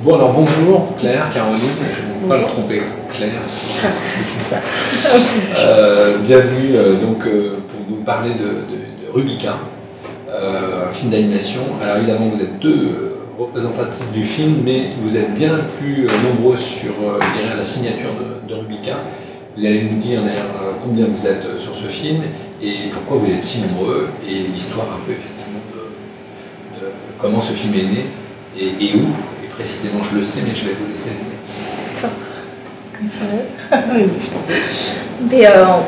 Bon alors bonjour Claire, Caroline, je ne vais pas le tromper, Claire, c'est ça. Bienvenue pour nous parler de Rubica, un film d'animation. Alors évidemment vous êtes deux représentatrices du film, mais vous êtes bien plus nombreuses sur je dirais, la signature de Rubica. Vous allez nous dire d'ailleurs combien vous êtes sur ce film et pourquoi vous êtes si nombreux et l'histoire un peu effectivement de comment ce film est né et où. Précisément, je le sais, mais je vais vous laisser le dire. D'accord. Comme tu veux. Oui, je t'en prie.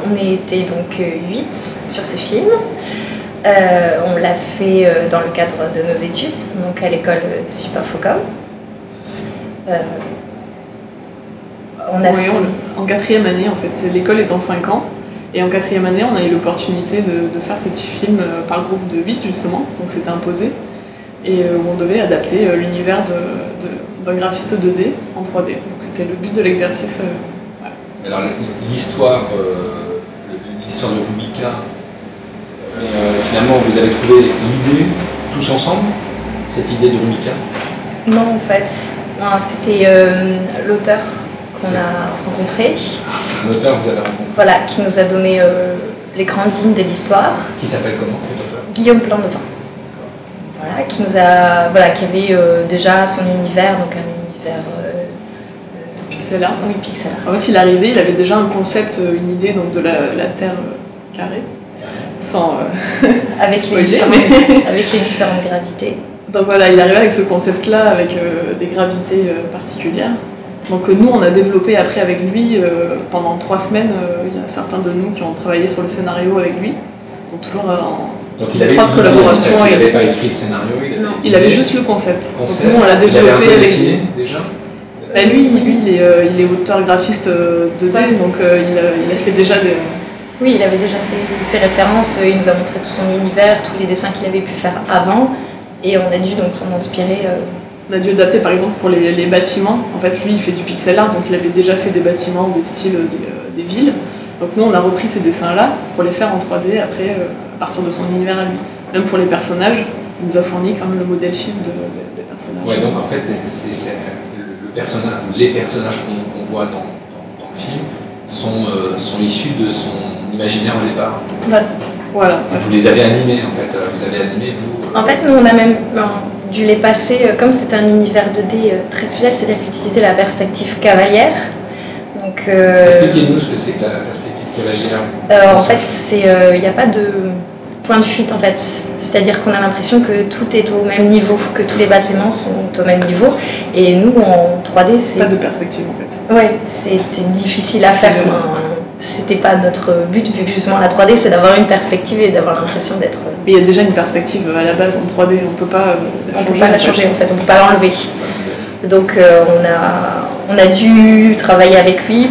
On était donc 8 sur ce film. On l'a fait dans le cadre de nos études, donc à l'école Superfocom. En quatrième année, en fait. L'école est en 5 ans. Et en quatrième année, on a eu l'opportunité de faire ces petits films par le groupe de 8, justement. Donc c'était imposé. Et où on devait adapter l'univers d'un graphiste 2D en 3D. Donc c'était le but de l'exercice. Voilà. Alors l'histoire de Rubica, finalement vous avez trouvé l'idée tous ensemble, cette idée de Rubica? Non en fait, c'était l'auteur qu'on a rencontré. Un auteur que vous avez rencontré? Voilà, qui nous a donné les grandes lignes de l'histoire. Qui s'appelle comment cet auteur? Guillaume Planlevin. Voilà, qui avait déjà son univers, donc un univers pixel art. Oui, pixel art. En fait, il arrivait, il avait déjà un concept, une idée donc de la Terre carrée, sans avec les différentes gravités. Donc voilà, il arrivait avec ce concept-là, avec des gravités particulières. Donc nous, on a développé après avec lui pendant 3 semaines. Il y a certains de nous qui ont travaillé sur le scénario avec lui, donc toujours donc il avait collaboration. Il n'avait pas écrit le scénario. Il avait juste le concept. Donc nous, on l'a développé avec dessiné déjà. Lui, il est auteur graphiste 2D, donc il a fait déjà des. Oui, il avait déjà ses références. Il nous a montré tout son univers, tous les dessins qu'il avait pu faire avant, et on a dû donc s'en inspirer. On a dû adapter par exemple pour les bâtiments. En fait, lui, il fait du pixel art, donc il avait déjà fait des bâtiments, des styles, des villes. Donc nous, on a repris ces dessins-là pour les faire en 3D après, à partir de son univers à lui. Même pour les personnages, il nous a fourni quand même le modèle sheet des personnages. Ouais, donc en fait, les personnages qu'on voit dans le film sont issus de son imaginaire au départ. Voilà. Vous les avez animés en fait, vous avez animé vous. En fait, nous on a même dû les passer, comme c'était un univers 2D très spécial, c'est-à-dire qu'il utilisait la perspective cavalière. Expliquez-nous ce que c'est que la perspective cavalière. En fait, il n'y a pas de point de fuite en fait, c'est-à-dire qu'on a l'impression que tout est au même niveau, que tous les bâtiments sont au même niveau, et nous en 3D c'est... Pas de perspective en fait. Ouais, c'était difficile à faire, c'était pas notre but vu que justement la 3D c'est d'avoir une perspective et d'avoir l'impression d'être... Mais il y a déjà une perspective à la base en 3D, on peut pas la changer en fait, on peut pas l'enlever. Donc on a dû travailler avec lui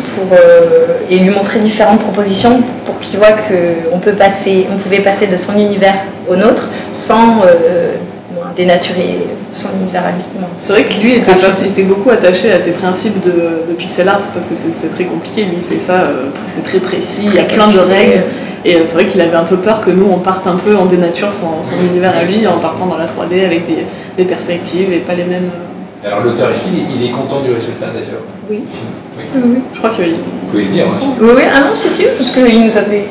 et lui montrer différentes propositions pour qu'il voit qu'on pouvait passer de son univers au nôtre sans dénaturer son univers à lui. C'est vrai que lui était beaucoup attaché à ses principes de pixel art parce que c'est très compliqué, lui il fait ça, c'est très précis, il y a plein de règles. Et c'est vrai qu'il avait un peu peur que nous on parte un peu en dénature son univers à lui en partant dans la 3D avec des perspectives et pas les mêmes... Alors l'auteur, est-ce qu'il est content du résultat d'ailleurs? Oui. Oui. Je crois qu'il... Vous pouvez le dire aussi. Oui, ah non, c'est sûr, parce qu'il nous avait...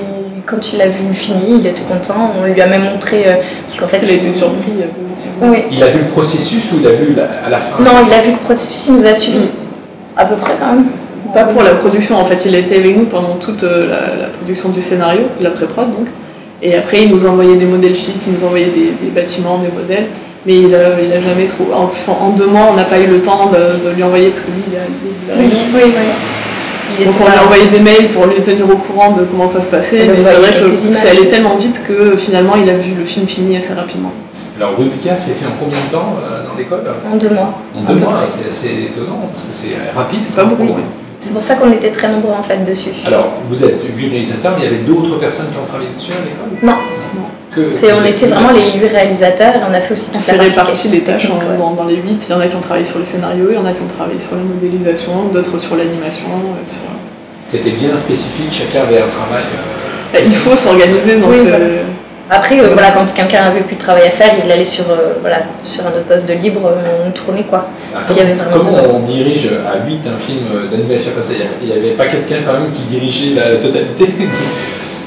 Quand il a vu fini, il était content, on lui a même montré... parce qu'en fait, il a été surpris positivement. Oui. Il a vu le processus ou il a vu à la fin? Non, il a vu le processus, il nous a suivi. À peu près quand même. Pas pour la production, en fait, il a été avec nous pendant toute la production du scénario, la pré-prod donc. Et après, il nous envoyait des modèles sheets, il nous envoyait des bâtiments, des modèles. Mais il a jamais trop... En plus, en 2 mois, on n'a pas eu le temps de lui envoyer, parce que lui, il a oui. Donc on lui a envoyé des mails pour lui tenir au courant de comment ça se passait, mais c'est vrai que ça allait tellement vite que finalement, il a vu le film fini assez rapidement. Alors Rubica, c'est fait en combien de temps dans l'école? En 2 mois. En 2 mois, c'est assez étonnant, parce que c'est rapide. C'est pas beaucoup, oui. C'est pour ça qu'on était très nombreux en fait dessus. Alors, vous êtes 8 réalisateurs, mais il y avait d'autres personnes qui ont travaillé dessus à l'école? Non. On était vraiment les 8 réalisateurs et on a fait aussi tout ça. On s'est réparti les tâches dans les 8. Il y en a qui ont travaillé sur le scénario, il y en a qui ont travaillé sur la modélisation, d'autres sur l'animation. C'était bien spécifique, chacun avait un travail. Il faut s'organiser dans Après, voilà, quand quelqu'un avait plus de travail à faire, il allait sur, voilà, sur un autre poste de libre, on tournait quoi. S'il y avait vraiment besoin. Comment on dirige à 8 un film d'animation comme ça? Il n'y avait pas quelqu'un quand même qui dirigeait la totalité?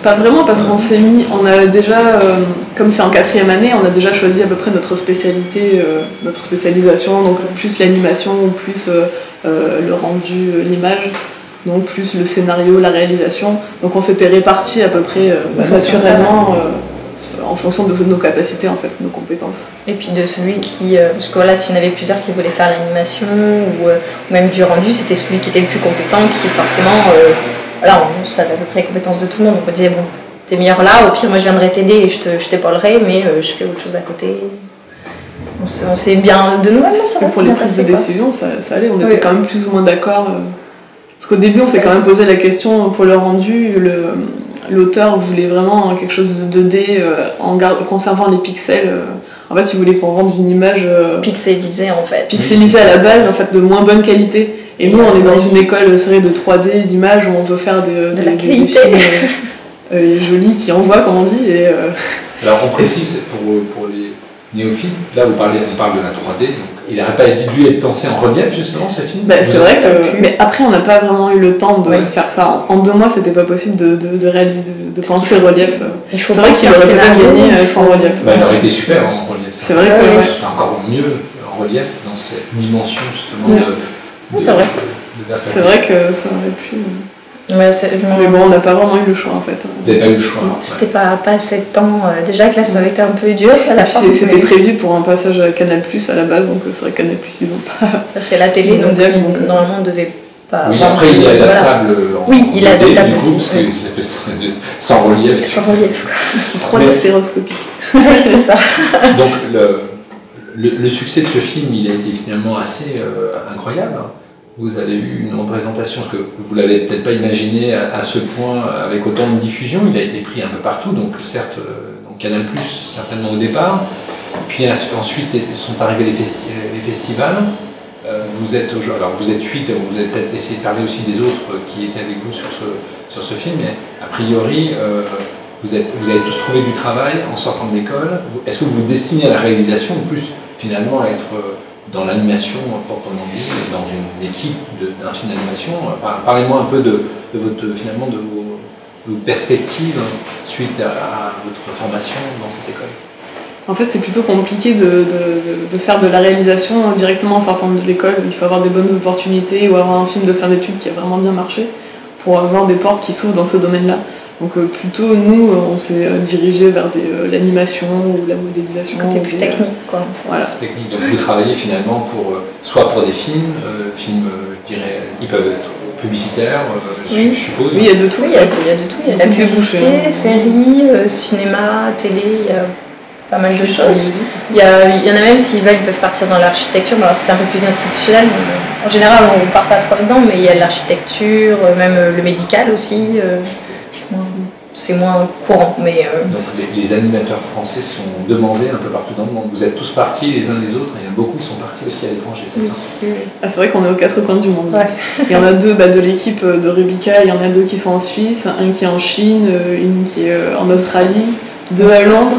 Pas vraiment, parce qu'on s'est mis, on a déjà, comme c'est en 4e année, on a déjà choisi à peu près notre spécialité, notre spécialisation, donc plus l'animation ou plus le rendu, l'image, donc plus le scénario, la réalisation. Donc on s'était répartis à peu près naturellement en fonction de nos capacités, en fait, nos compétences. Et puis de celui qui, parce que voilà, s'il y en avait plusieurs qui voulaient faire l'animation ou même du rendu, c'était celui qui était le plus compétent, qui forcément... Voilà, on savait à peu près les compétences de tout le monde, donc on disait bon, t'es meilleur là, au pire moi je viendrai t'aider et je t'épaulerai, mais je fais autre chose à côté. On s'est bien de nous-mêmes, non, ça va. Pour les prises de décision, ça allait, on était quand même plus ou moins d'accord. Parce qu'au début on s'est quand même posé la question pour le rendu, l'auteur voulait vraiment quelque chose de 2D en conservant les pixels. En fait, il voulait qu'on rende une image pixelisée en fait. Pixelisée à la base, en fait, de moins bonne qualité. Et nous, on est dans une école serrée de 3D, d'images, où on veut faire des films jolis qui envoient, comme on dit. Et, alors, on précise pour les néophytes, là, on parle de la 3D, donc il n'aurait pas dû être pensé en relief, justement, ce film? C'est vrai que... Mais après, on n'a pas vraiment eu le temps de faire ça. En 2 mois, c'était pas possible de réaliser, de penser relief. C'est vrai que s'il aurait peut-être gagné à être en relief. Il aurait été super en relief. C'est vrai que... C'est encore mieux en relief, dans cette dimension, justement, c'est vrai. C'est vrai que ça aurait pu... Ouais, mais bon, on n'a pas vraiment eu le choix en fait. Vous n'avez pas eu le choix. C'était pas assez de temps. Déjà que là, ça avait été un peu dur à la fin. C'était prévu pour un passage à Canal+ à la base, donc c'est vrai que Canal+, ils ont pas. C'est la télé, donc normalement on devait pas. Oui, après il est adaptable en oui, il est adaptable du coup, aussi. Parce que sans relief. Sans relief. 3D stéréoscopique. C'est ça. Donc le succès de ce film, il a été finalement assez incroyable. Vous avez eu une représentation, parce que vous ne l'avez peut-être pas imaginé à ce point, avec autant de diffusion. Il a été pris un peu partout, donc certes, donc Canal+, certainement au départ. Puis ensuite sont arrivés les festivals. Vous êtes 8, vous avez peut-être essayé de parler aussi des autres qui étaient avec vous sur ce film, mais a priori, vous avez tous trouvé du travail en sortant de l'école. Est-ce que vous vous destinez à la réalisation, ou plus finalement à être... dans l'animation proprement dit, dans une équipe d'un film d'animation? Enfin, parlez-moi un peu de vos perspectives suite à votre formation dans cette école. En fait, c'est plutôt compliqué de faire de la réalisation directement en sortant de l'école. Il faut avoir des bonnes opportunités ou avoir un film de fin d'études qui a vraiment bien marché pour avoir des portes qui s'ouvrent dans ce domaine-là. Donc plutôt, nous, on s'est dirigé vers l'animation ou la modélisation. Côté plus technique, quoi. Voilà. Technique. Donc vous travaillez finalement soit pour des films, je dirais, ils peuvent être publicitaires, oui. Je suppose. Oui, il y a de tout. Il y a de tout. Il y a de la publicité, séries, cinéma, télé, il y a pas mal de choses. Il y en a même, s'ils veulent, ils peuvent partir dans l'architecture. Alors c'est un peu plus institutionnel. En général, on ne part pas trop dedans, mais il y a l'architecture, même le médical aussi. C'est moins courant, mais... Donc les animateurs français sont demandés un peu partout dans le monde. Vous êtes tous partis les uns les autres, et il y en a beaucoup qui sont partis aussi à l'étranger, c'est ça? Ah, c'est vrai qu'on est aux 4 coins du monde. Ouais. Il y en a 2 de l'équipe de Rubika, il y en a 2 qui sont en Suisse, un qui est en Chine, une qui est en Australie, 2 à Londres,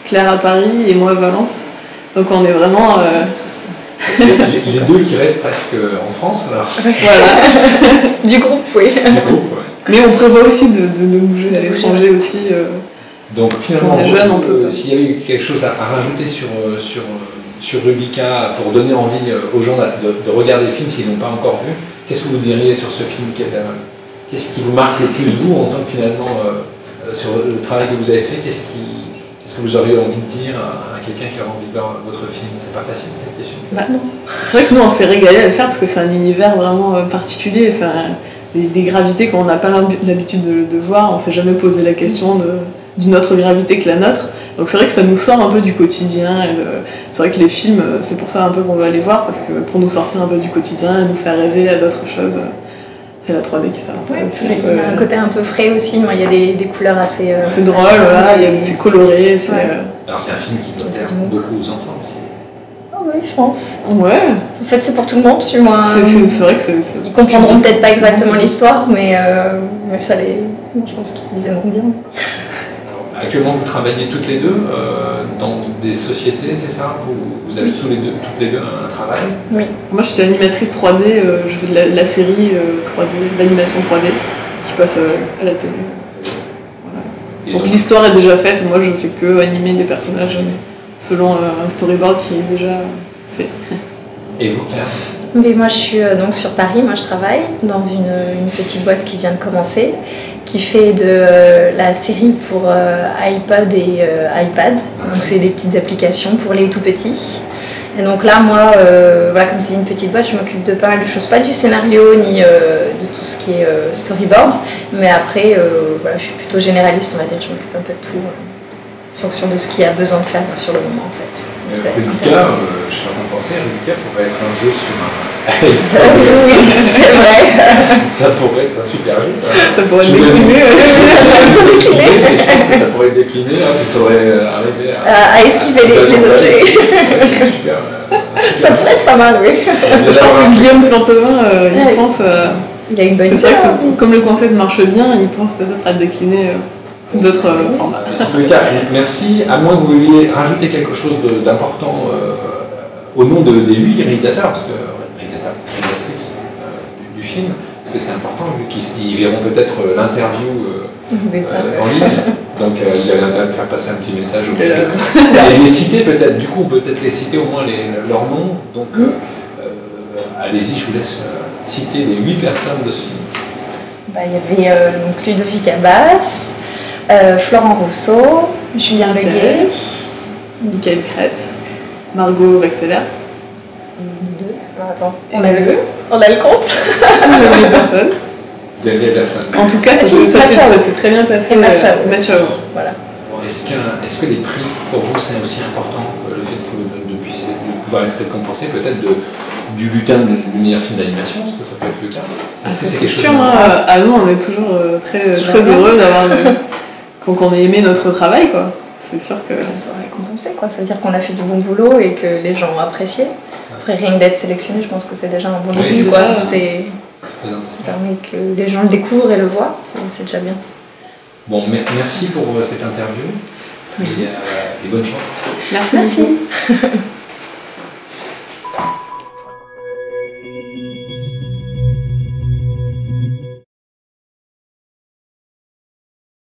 Claire à Paris et moi à Valence. Donc on est vraiment... les 2 qui restent presque en France, alors. Voilà. Du groupe, oui. Du groupe, ouais. Mais on prévoit aussi de bouger à l'étranger aussi. Donc finalement, s'il y avait quelque chose à rajouter sur Rubika pour donner envie aux gens de regarder le film s'ils ne l'ont pas encore vu, qu'est-ce que vous diriez sur ce film? Qu'est-ce qui vous marque le plus, vous, en tant que finalement, sur le travail que vous avez fait, qu'est-ce que vous auriez envie de dire à quelqu'un qui a envie de voir votre film? C'est pas facile cette question. Non. C'est vrai que nous on s'est régalé à le faire parce que c'est un univers vraiment particulier, c'est des gravités qu'on n'a pas l'habitude de voir, on s'est jamais posé la question d'une autre gravité que la nôtre. Donc c'est vrai que ça nous sort un peu du quotidien. C'est vrai que les films, c'est pour ça un peu qu'on veut aller voir, parce que pour nous sortir un peu du quotidien et nous faire rêver à d'autres choses. C'est la 3D qui sert. Ouais, il y a un côté un peu frais aussi, il y a des couleurs assez... c'est drôle, voilà, c'est coloré. Alors c'est un film qui doit plaire beaucoup aux enfants aussi. Oui, je pense. Ouais. En fait, c'est pour tout le monde, tu vois. C'est vrai que c'est... Ils comprendront peut-être pas exactement l'histoire, mais ça je pense qu'ils aimeront bien. Alors, Actuellement, vous travaillez toutes les deux dans des sociétés, c'est ça? Vous avez toutes les deux un travail? Oui. Moi, je suis animatrice 3D, je fais de la série 3D, d'animation 3D, qui passe à la télé. Voilà. Donc l'histoire est déjà faite, moi je fais que animer des personnages selon un storyboard qui est déjà fait. Et vous, Claire? Mais moi je suis donc sur Paris, moi je travaille dans une petite boîte qui vient de commencer, qui fait de la série pour iPod et iPad, donc c'est des petites applications pour les tout petits. Et donc là moi, voilà, comme c'est une petite boîte, je m'occupe de pas mal de choses, pas du scénario ni de tout ce qui est storyboard, mais après voilà, je suis plutôt généraliste, on va dire, je m'occupe un peu de tout en fonction de ce qu'il y a besoin de faire sur le moment en fait. Rubica, je suis en train de penser, Rubica pourrait être un jeu sur un... oui, c'est vrai. Ça pourrait être un super jeu. Ça pourrait être décliné. Mais je pense que ça pourrait être décliné, il faudrait arriver à esquiver les objets. Super, ça pourrait être pas mal, oui. Je pense que Guillaume Plantevin, il pense... il a une bonne idée. C'est vrai que comme le concept marche bien, il pense peut-être à le décliner sous d'autres formats. Merci. À moins que vous vouliez rajouter quelque chose d'important au nom des 8 réalisateurs, parce que réalisatrices du film, parce que c'est important, vu qu'ils verront peut-être l'interview en ligne. Donc il y avait intérêt de faire passer un petit message au public. Et les citer peut-être, du coup on peut peut-être les citer au moins leurs noms. Donc allez-y, je vous laisse citer les 8 personnes de ce film. Il y avait donc Ludovic Abbas, Florent Rousseau, Julien Leguet, Michael Krebs, Margot Wexler. Attends, on a le compte. Vous avez personne. En tout cas, ça s'est très bien passé. Et Matchao. Voilà. Est-ce que les prix, pour vous, c'est aussi important, le fait de pouvoir être récompensé peut-être du butin du meilleur film d'animation? Est-ce que ça peut être le cas? Est-ce que c'est quelque chose? Nous, on est toujours très heureux d'avoir qu'on ait aimé notre travail, quoi. C'est sûr que ça soit récompensé, quoi. C'est-à-dire qu'on a fait du bon boulot et que les gens ont apprécié. Après, rien que d'être sélectionné, je pense que c'est déjà un bon début, quoi. Ça permet que les gens le découvrent et le voient, c'est déjà bien. Bon, merci pour cette interview et bonne chance. Merci.